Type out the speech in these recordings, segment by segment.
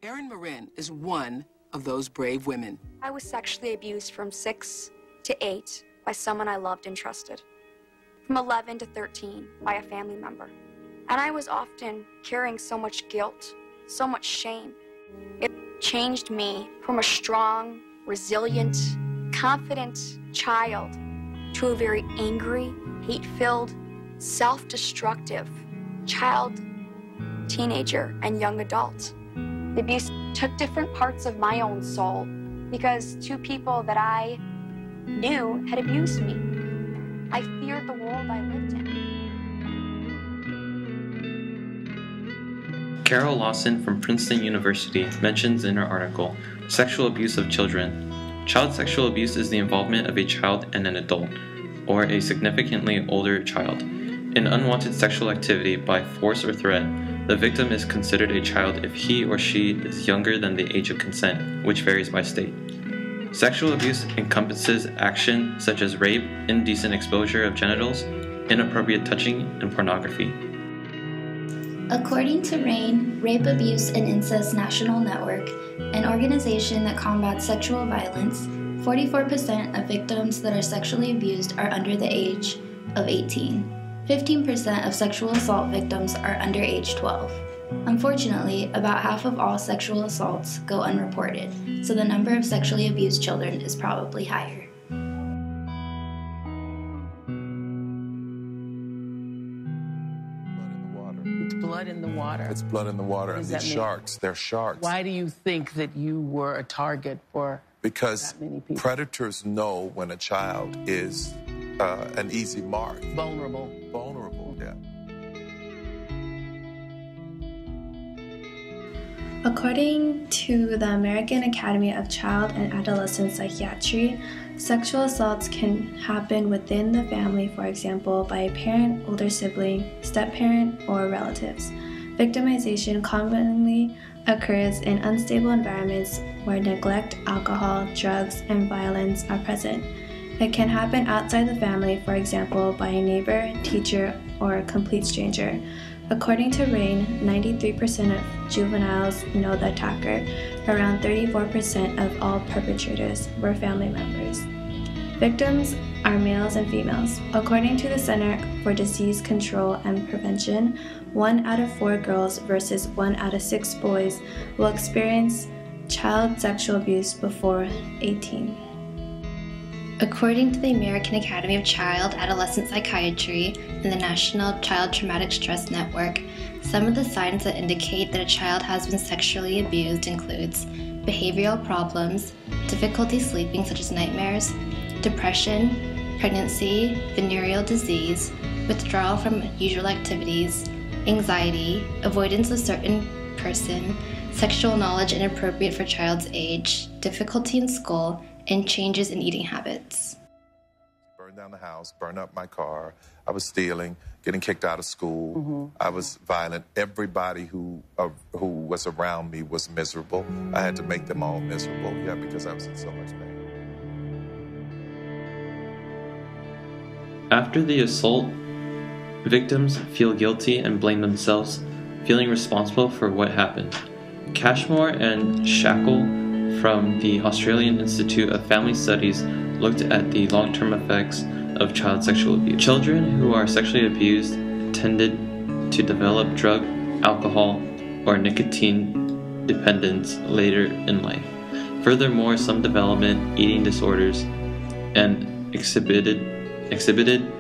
Erin Marin is one of those brave women. I was sexually abused from 6 to 8 by someone I loved and trusted. From 11 to 13 by a family member. And I was often carrying so much guilt, so much shame. It changed me from a strong, resilient, confident child to a very angry, hate-filled, self-destructive child, teenager, and young adult. The abuse took different parts of my own soul because 2 people that I knew had abused me. I feared the world I lived in. Carol Lawson from Princeton University mentions in her article, Sexual Abuse of Children. Child sexual abuse is the involvement of a child and an adult, or a significantly older child, in unwanted sexual activity by force or threat. The victim is considered a child if he or she is younger than the age of consent, which varies by state. Sexual abuse encompasses action such as rape, indecent exposure of genitals, inappropriate touching, and pornography. According to RAINN, Rape, Abuse, and Incest National Network, an organization that combats sexual violence, 44% of victims that are sexually abused are under the age of 18. 15% of sexual assault victims are under age 12. Unfortunately, about half of all sexual assaults go unreported, so the number of sexually abused children is probably higher. It's blood in the water. It's blood in the water. And these sharks, they're sharks. Why do you think that you were a target for because that many people? Predators know when a child is an easy mark. Vulnerable. Vulnerable, yeah. According to the American Academy of Child and Adolescent Psychiatry, sexual assaults can happen within the family, for example, by a parent, older sibling, step-parent, or relatives. Victimization commonly occurs in unstable environments where neglect, alcohol, drugs, and violence are present. It can happen outside the family, for example, by a neighbor, teacher, or a complete stranger. According to RAINN, 93% of juveniles know the attacker. Around 34% of all perpetrators were family members. Victims are males and females. According to the Center for Disease Control and Prevention, 1 out of 4 girls versus 1 out of 6 boys will experience child sexual abuse before 18. According to the American Academy of Child Adolescent Psychiatry and the National Child Traumatic Stress Network, some of the signs that indicate that a child has been sexually abused includes behavioral problems, difficulty sleeping such as nightmares, depression, pregnancy, venereal disease, withdrawal from usual activities, anxiety, avoidance of certain person, sexual knowledge inappropriate for child's age, difficulty in school, and changes in eating habits. Burned down the house, burned up my car. I was stealing, getting kicked out of school. I was violent. Everybody who was around me was miserable. I had to make them all miserable, yeah, because I was in so much pain. After the assault, victims feel guilty and blame themselves, feeling responsible for what happened. Cashmore and Shackle from the Australian Institute of Family Studies looked at the long-term effects of child sexual abuse. Children who are sexually abused tended to develop drug, alcohol, or nicotine dependence later in life. Furthermore, some development eating disorders and exhibited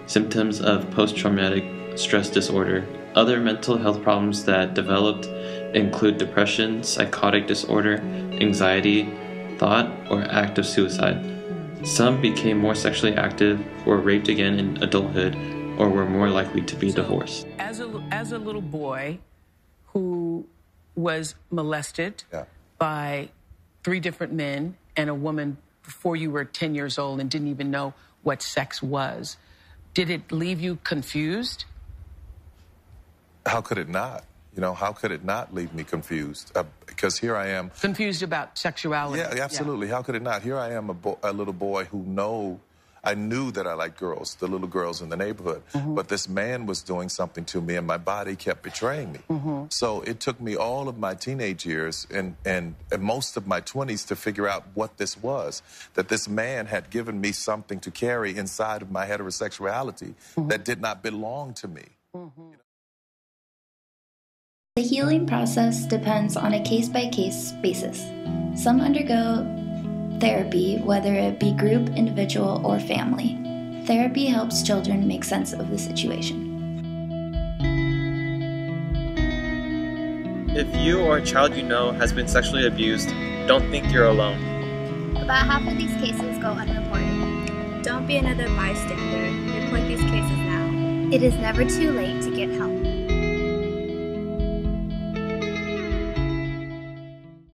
symptoms of post-traumatic stress disorder. Other mental health problems that developed include depression, psychotic disorder, anxiety, thought, or act of suicide. Some became more sexually active, were raped again in adulthood, or were more likely to be divorced. As a little boy who was molested by 3 different men and a woman before you were 10 years old and didn't even know what sex was, did it leave you confused? How could it not? You know, how could it not leave me confused? Because here I am. Confused about sexuality. Yeah, absolutely. Yeah. How could it not? Here I am, a little boy who I knew that I liked girls, the little girls in the neighborhood. But this man was doing something to me, and my body kept betraying me. So it took me all of my teenage years and most of my 20s to figure out what this was, that this man had given me something to carry inside of my heterosexuality that did not belong to me. The healing process depends on a case-by-case basis. Some undergo therapy, whether it be group, individual, or family. Therapy helps children make sense of the situation. If you or a child you know has been sexually abused, don't think you're alone. About half of these cases go unreported. Don't be another bystander. Report these cases now. It is never too late to get help.